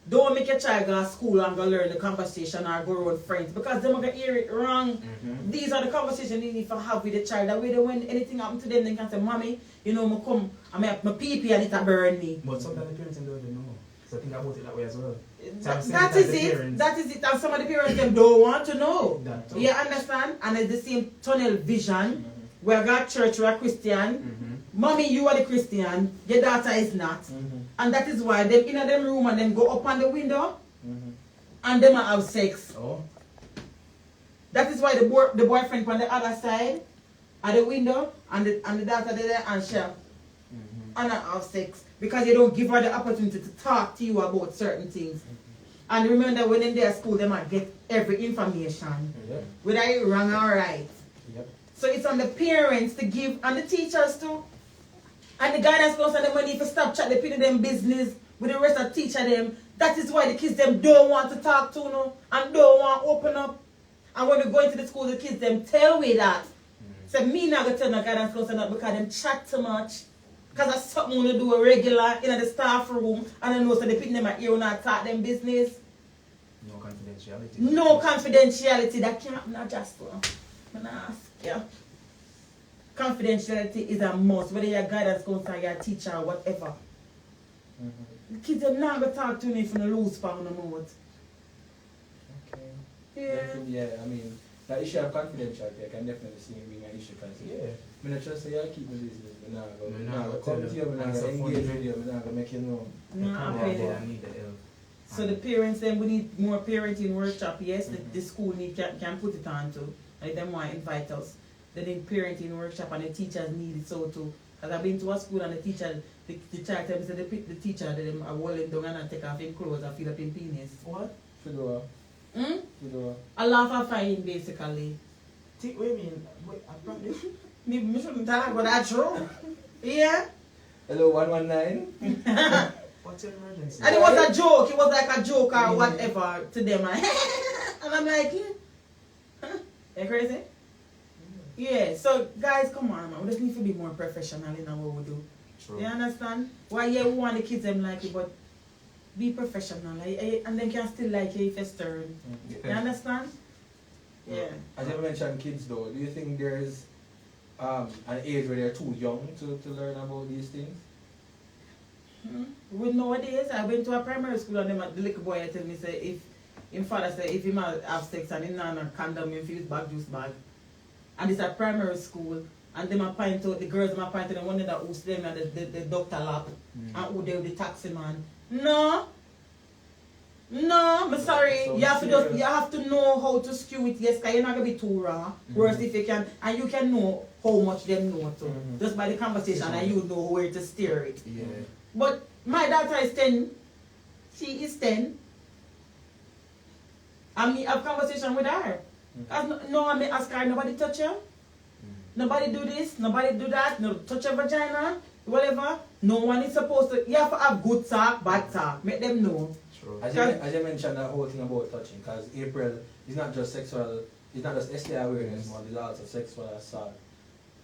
Don't make your child go to school and go learn the conversation or go around friends, because they're going to hear it wrong. These are the conversations you need to have with the child. That way when anything happens to them, they can say, "Mommy, you know, I come, I have my pee-pee and it burn me." But sometimes the parents don't even know. So think about it that way as well. That is it. That is it. And some of the parents them don't want to know. You understand? And it's the same tunnel vision. We are got church, we are Christian. Mommy, you are the Christian. Your daughter is not. And that is why them in them room and them go up on the window and them have sex. Oh. That is why the boyfriend on the other side at the window and the daughter there and share and have sex, because you don't give her the opportunity to talk to you about certain things. And remember, when in their school, they might get every information, whether it's wrong or right. So it's on the parents to give, and the teachers too, and the guidance counselor, the money for stop chat, they put in them business with the rest of the teacher them. That is why the kids them don't want to talk to no, and don't want to open up. And when we go into the school, the kids them tell me that. So me not gonna tell no guidance counselor not, because them chat too much. Because that's something we do a regular in the staff room and I know so they put them at ear and not talk them business. No confidentiality. No confidentiality. That can't not just I'm gonna ask you. Confidentiality is a must, whether you're a guidance counselor, you're a teacher or whatever. The kids are not gonna talk to me if you lose pound no more. Okay. Yeah. Definitely, yeah, I mean, that issue of confidentiality, I can definitely see it being an issue because I'm not just say you keep the business. I'm not going to come to you, I'm not going to engage with you, I'm not going to make you know. No, okay. I need the help. So the parents then we need more parenting workshop. Yes, the school can put it on too. Like them want to invite us. They need parenting workshop and the teachers need it so too. Because I've been to a school and the teacher, the child tell me say the teacher them are walling down and take off his clothes and fill up his penis. What? Fedora. Fedora. A laugh of fine basically. Wait a minute. Wait, I probably. Maybe shouldn't talk about that true. Yeah? Hello, 119. What's your emergency? And it was a joke. It was like a joke or whatever to them. And I'm like, you crazy? Yeah, so guys, come on, man. We just need to be more professional in what we do. True. You understand? Why, yeah, we want the kids them like it, but be professional. And they can still like you if you're stern. You understand? Yeah. As you mentioned kids though, do you think there's an age where they're too young to learn about these things? With nowadays, I went to a primary school and them, the little boy tell me, say, if his father say, if he have sex and he not a condom, he feels bag, juice bag. And it's a primary school, and them a point out, the girls them a point out, and one of that who's them at the doctor lab, and who they the taxi man. No, I'm sorry. So you have to know how to skew it, yes, because you're not gonna be too raw. Worse if you can, and you can know how much them know too. Just by the conversation, and you know where to steer it. Yeah. But my daughter is 10. She is 10. And me have conversation with her. No, I may ask her, nobody touch her. Nobody do this, nobody do that, no touch her vagina, whatever. No one is supposed to. You have to have good talk, bad talk. Make them know. True. As you mentioned that whole thing about touching, because April is not just sexual, it's not just STI awareness month, it's also sexual assault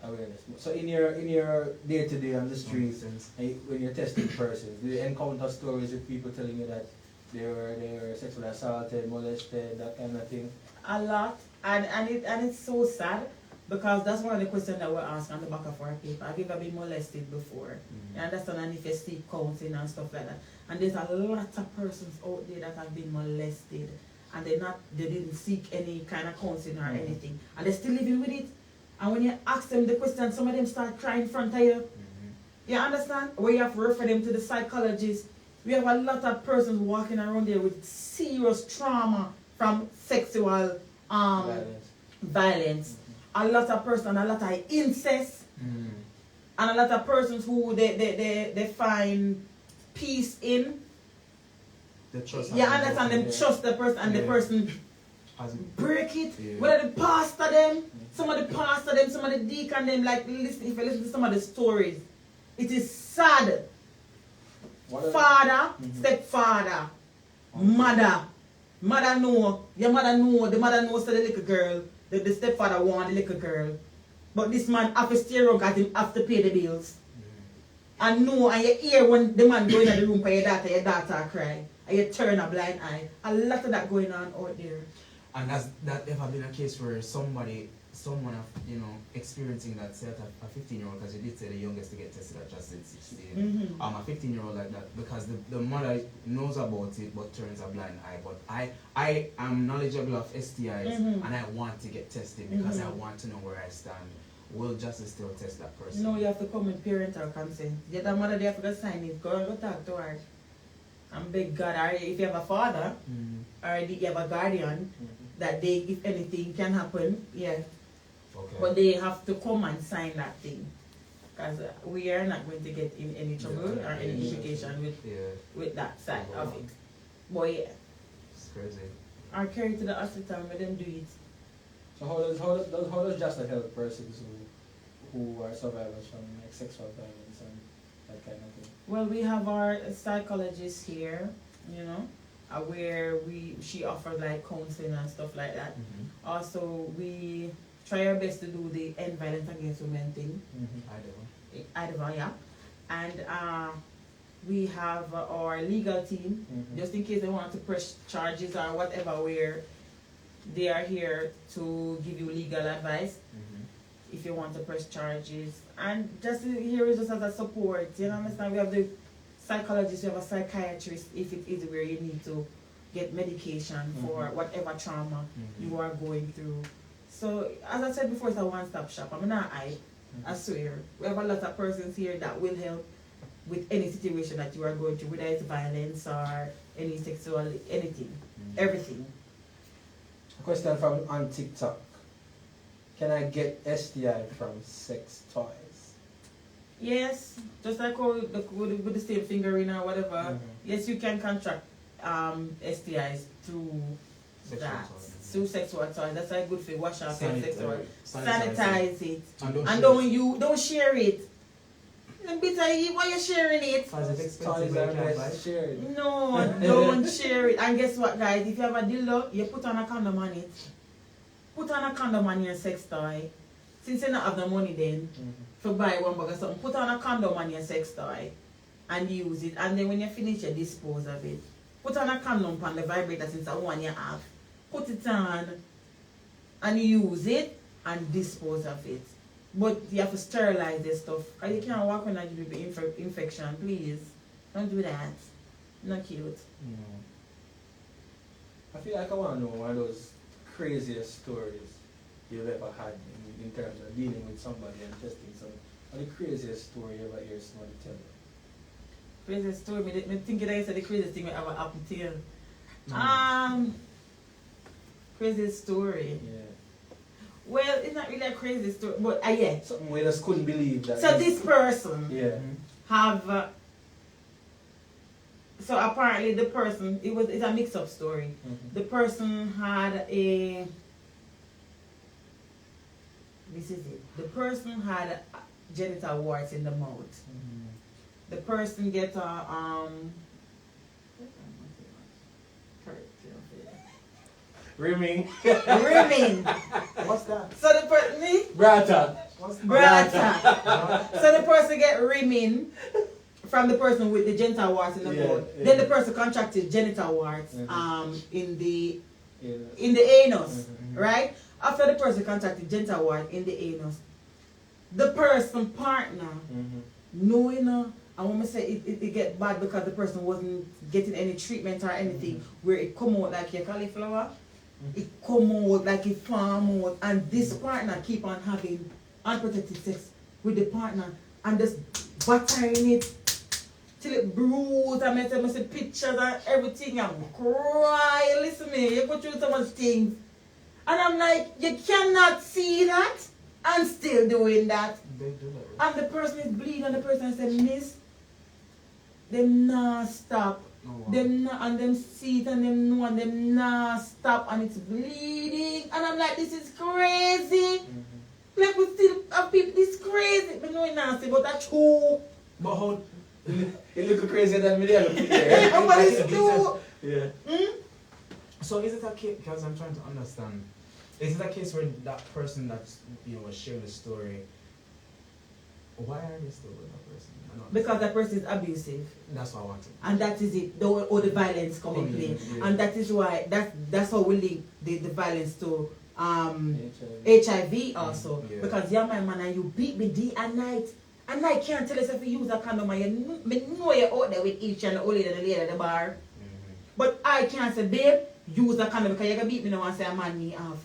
awareness month. So in your day-to-day on the streets, when you're testing persons, do you encounter stories with people telling you that they were sexually assaulted, molested, that kind of thing? A lot. And it's so sad. Because that's one of the questions that we're asked on the back of our paper. Have you ever been molested before? You understand? And if you seek counseling and stuff like that. And there's a lot of persons out there that have been molested and they didn't seek any kind of counseling or anything. And they're still living with it. And when you ask them the question, some of them start crying in front of you. You understand? Where you have to refer them to the psychologist. We have a lot of persons walking around there with serious trauma from sexual violence. A lot of persons, a lot of incest, and a lot of persons who they find peace in. The trust. You understand? Them trust the person and the person break it. Whether the pastor them, some of the pastor them, some of the deacon them, like if you listen to some of the stories, it is sad. Father, stepfather, mother know, your mother know, the mother knows the little girl. The stepfather want the little girl. But this man have to stay around because he have to pay the bills. And no, and you hear when the man go in the room for your daughter cry. And you turn a blind eye. A lot of that going on out there. And has that ever been a case where someone experiencing that, say a 15-year-old, because you did say the youngest to get tested at just 16. A 15-year-old like that, because the mother knows about it but turns a blind eye. But I am knowledgeable of STIs and I want to get tested because I want to know where I stand. Will justice still test that person? No, you have to come with parental consent. Get that mother there to sign it. Go talk to her. And beg God, or if you have a father or you have a guardian, that they, if anything can happen, Okay. But they have to come and sign that thing. Because we are not going to get in any trouble or any implication with that side of it. But it's crazy. Or carry to the hospital and let them do it. So how does JASL help persons who are survivors from like sexual violence and that kind of thing? Well, we have our psychologist here, where she offers like counseling and stuff like that. Also, we try our best to do the end violence against women thing. Either, yeah. And we have our legal team, just in case they want to press charges or whatever, where they are here to give you legal advice if you want to press charges. And just here is just as a support, you know, understand? We have the psychologist, we have a psychiatrist if it is where you need to get medication for whatever trauma you are going through. So, as I said before, it's a one-stop shop. I mean, I swear. We have a lot of persons here that will help with any situation that you are going through, whether it's violence or any sexual, anything, everything. A question from on TikTok. Can I get STI from sex toys? Yes, just like with the same fingering or whatever. Yes, you can contract STIs through through sexual toys. That's a good thing. Wash off your sexual. Sanitize it. And don't share it. Why you sharing it? No, don't share it. And guess what, guys? If you have a dildo, you put on a condom on it. Put on a condom on your sex toy. Since you don't have the money then, to buy one bag or something, put on a condom on your sex toy and use it. And then when you finish, you dispose of it. Put on a condom on the vibrator since the one you have. Put it on and use it and dispose of it. But you have to sterilize this stuff. Because you can't walk around and give people infection. Please, don't do that. Not cute. I feel like I want to know one of those craziest stories you've ever had in terms of dealing with somebody and testing something. What the craziest story you ever hear somebody tell you? Craziest story? I think that is the craziest thing that ever happened to you. Craziest story? Yeah. Well, it's not really a crazy story, but yeah. Something we just couldn't believe that. So this person have so apparently the person, it's a mix-up story. The person had a, this is it. The person had genital warts in the mouth. The person get a rimming. Rimming. What's that? So the person, me? Brata. Brata. So the person get rimming from the person with the genital warts in the mouth. Then the person contracted genital warts in the anus, right? After the person contracted genital wart in the anus, the person partner, knowing and when I say it get bad because the person wasn't getting any treatment or anything, where it come out like a cauliflower, it come out like it farm out, and this partner keep on having unprotected sex with the partner and just battering it till it bruised. I must see pictures and everything and cry. Listen to me, you go through so much things. And I'm like, you cannot see that and still doing that. They do that. And the person is bleeding and the person said, miss, them not stop. Oh, wow. Them not, and them see it and them know and them not stop and it's bleeding. And I'm like, this is crazy. Like we still have people, this crazy. But no, it's nasty, but that's true. But how? It look crazier than me. But it's true. Yeah. So is it a case, because I'm trying to understand, is it a case where that person that's, was sharing the story, why are they still with that person? Because that person is abusive. That's what I wanted. And that is it, all the violence coming in play. And that is why, that's how we link the violence to HIV also. Because you're my man and you beat me day and night. And I can't tell us if you use a condom and you know you're out there with each and the old lady and the lady at the bar. But I can't say, babe, use a condom because you're going to beat me now and say a man me off.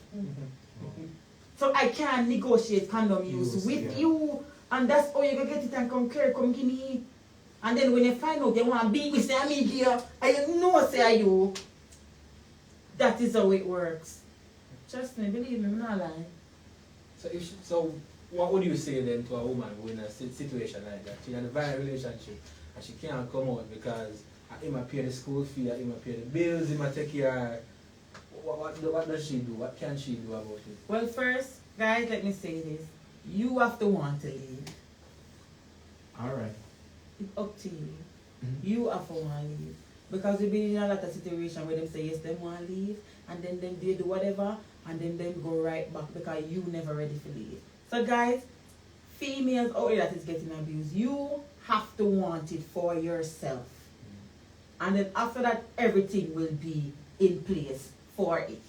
So I can't negotiate condom use with you. And that's how you going to get it and come care, come give me. And then when you find out you want to beat me, say I'm in here, and you know say you. That is how it works. Trust me, believe me, I'm not lying. So what would you say then to a woman who in a situation like that? She had a violent relationship and she can't come out because he might pay the school fee, he might pay the bills, he might take care of her. What does she do? What can she do about it? Well, first, guys, let me say this. You have to want to leave. Alright. It's up to you. You have to want to leave. Because we've been in a lot of situations where they say yes, they want to leave, and then they do whatever, and then go right back because you never ready to leave. So guys, females out here that is getting abused, you have to want it for yourself. And then after that, everything will be in place for it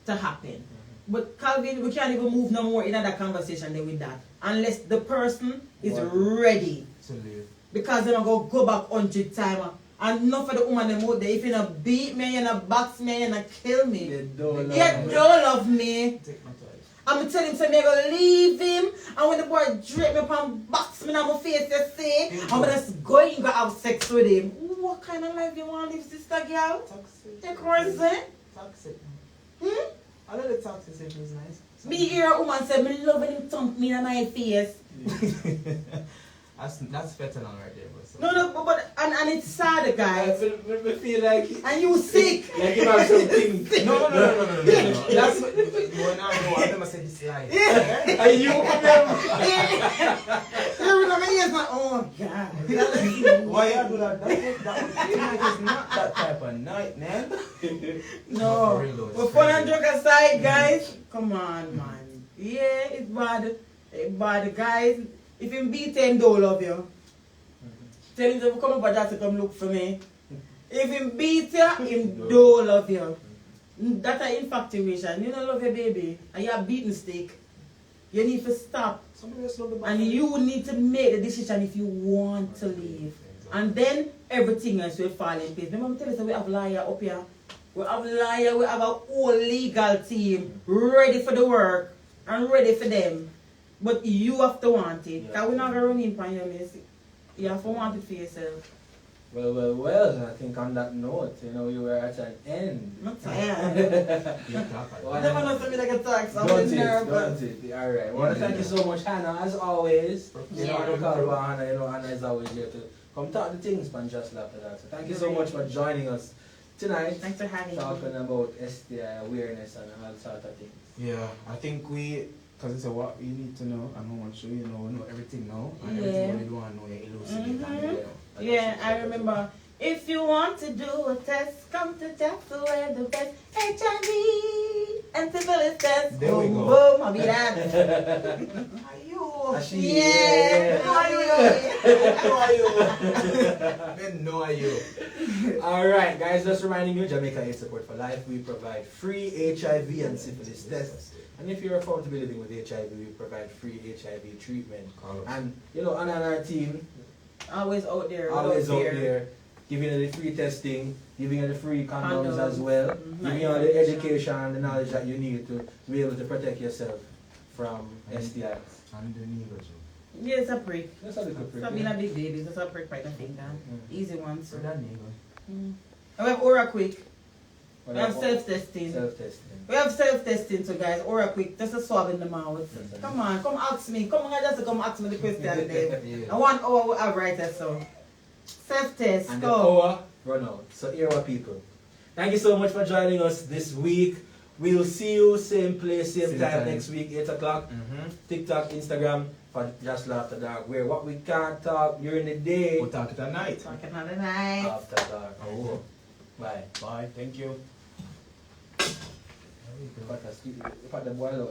to happen. But Calvin, we can't even move no more in that conversation there with that. Unless the person is ready. To live. Because they're not going to go back 100 times. And enough for the woman them out there. If you not beat me, you not box me, you not kill me. You don't You don't love me. Take my toys. I'm going to tell him, so I'm going to leave him. And when the boy drape me up and box me in my face, you see, I'm going to go in and have sex with him. What kind of life you want to live, sister girl? Toxic. You crazy? Toxic. Hmm? I know the toxic is nice. Me hear a woman say, me love when him thump me in my face. That's better than right there, but so. No, but and it's sad, guys. I feel like And you sick. like you have something. No. That's what when I never said this lie. Yeah. And you remember. You remember me? Yes, like, oh God. Why you do that? Tonight is not that type of night, man. No. But fun and joke aside, guys. Come on, man. Yeah, it's bad. It's bad, guys. If him beat him, don't love you. Tell him to come up and just to come look for me. If him beat you, him don't love you. That's an infatuation. You don't love your baby. And you have beaten stick. You need to stop. Somebody else love the And you need to make the decision if you want to leave. And then everything else will fall in place. Remember, I tell you, so we have lawyer up here. We have lawyer, we have a whole legal team ready for the work and ready for them. But you have to want it. Because we're not going to run in on you, miss. You have to want it for yourself. Well, I think on that note, you know, you were at an end. I'm tired. Well, Never know something like a tax. I'm Don't nervous. it. Alright. I want to thank you so much, Hanna, as always. You know, I don't call about Hanna, you know, Hanna is always here to come talk the things, man, just after that. So thank you so much for joining us tonight. Thanks for having me. Talking about STI awareness and all sort of things. Yeah, I think because it's what you need to know and how much you know everything now. And Yeah. everything you want to know, you elucidate and you know. Yeah, I remember. If you want to do a test, come to JASL where the best HIV and syphilis test. There we Boom, go. boom, I'll be that. Are you? Yeah. Who are you? Then know are you? Alright, guys, just reminding you, Jamaica AIDS Support for Life. We provide free HIV and syphilis tests. And if you're found to be living with HIV, we provide free HIV treatment. And, you know, Anna and our team, Always out there. always out there, giving you the free testing, giving you the free condoms as well, giving you all the education and the knowledge that you need to be able to protect yourself from STIs. And the needle. Yeah, it's a prick. That's a little prick. Stop being a big baby. It's a prick right I think. Easy one. So that needle. And we have Aura Quick. Well, We have self-testing. Self-testing. We have self-testing, so guys, Aura Quick, just a swab in the mouth. Come on, come ask me. Come on, just come ask me the question then. Yeah. And 1 hour we have right there, so. Self-test, And the go. hour run out. So here are people. Thank you so much for joining us this week. We'll see you same place, same time next week, 8 o'clock. TikTok, Instagram for JASL After Dark, where what we can't talk during the day, We'll talk it at night. Talking another night. after dark. Oh. Bye. Bye. Thank you. Put the boil out.